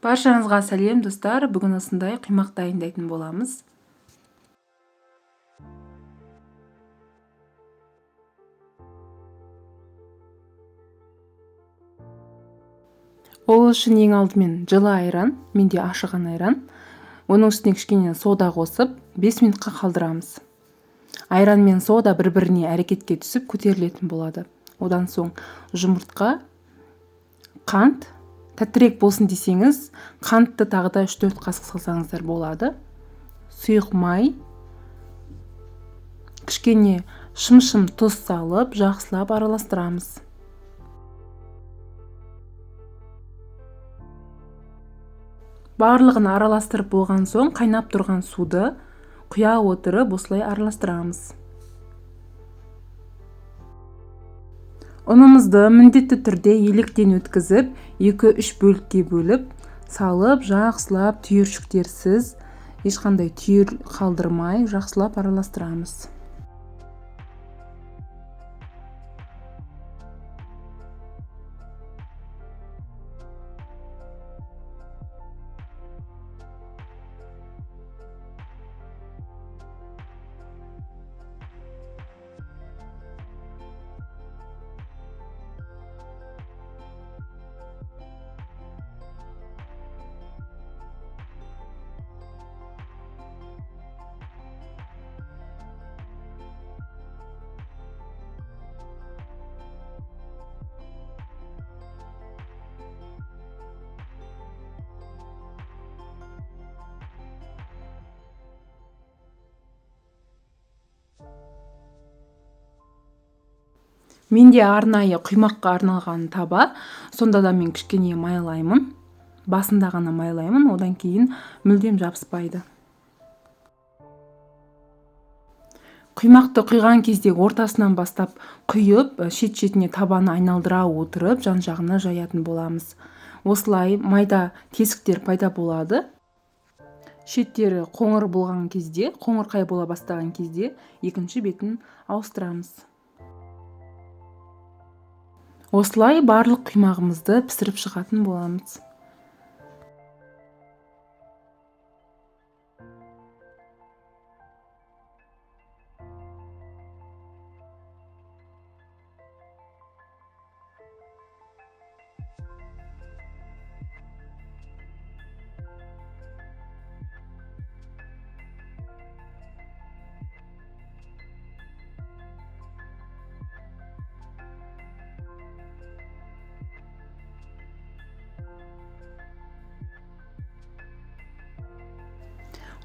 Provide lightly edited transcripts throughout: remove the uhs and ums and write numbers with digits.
Баршаңызға сәлем достар, бүгін осындай құймақ дайындайтын боламыз. Ол үшін ең алдымен жылы айран, менде ашыған айран. Оның үстіне кішкене сода қосып, 5 минутқа қалдырамыз. Айран мен сода бір-біріне әрекетке түсіп көтерілетін болады. Одан соң жұмыртқа, қант, тәттірек болсын десеңіз, қантты тағы да 3-4 қасық салсаңыздар болады. Сұйық май, кішкене шым-шым тұз салып, жақсылап араластырамыз. Барлығын араластырып болған соң, қайнап тұрған суды құя отырып, осылай араластырамыз. Ұнымызды міндетті түрде електен өткізіп, 2-3 бөлікке бөліп, салып, жақсылап түйіршіктерсіз, ешқандай түйір қалдырмай, жақсылап араластырамыз. Менде арнайы құймаққа арналған таба, сонда да мен кішкене майлаймын. Басында ғана майлаймын, одан кейін мүлдем жабыспайды. Құймақты құйған кезде ортасынан бастап құйып, шет-шетіне табаны айналдыра отырып, жан-жағына жаятын боламыз. Осылай майда тесіктер пайда болады. Шеттері қоңыр болған кезде, қоңырқай бола бастаған кезде, екінші бетін ауыстырамыз. Осылай барлық құймағымызды пісіріп шығатын боламыз.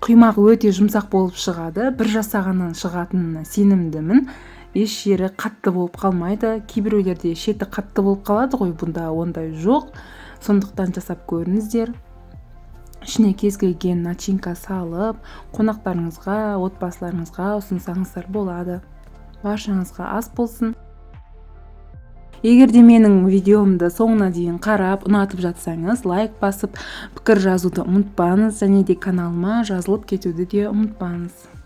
Құймақ өте жұмсақ болып шығады. Бір жасағаннан шығатынына сенімдімін. Еш жері қатты болып қалмайды. Кейбіреулерде шеті қатты болып қалады ғой, бұнда ондай жоқ. Сондықтан жасап көріңіздер. Ішіне кез келген начинка салып, қонақтарыңызға, отбасыларыңызға ұсынсаңыздар болады. Баршаңызға ас болсын. Егер де менің видеомды соңына дейін қарап, ұнатып жатсаңыз, лайк басып, пікір жазуды ұмытпаңыз, және де каналыма жазылып кетуді де ұмытпаңыз.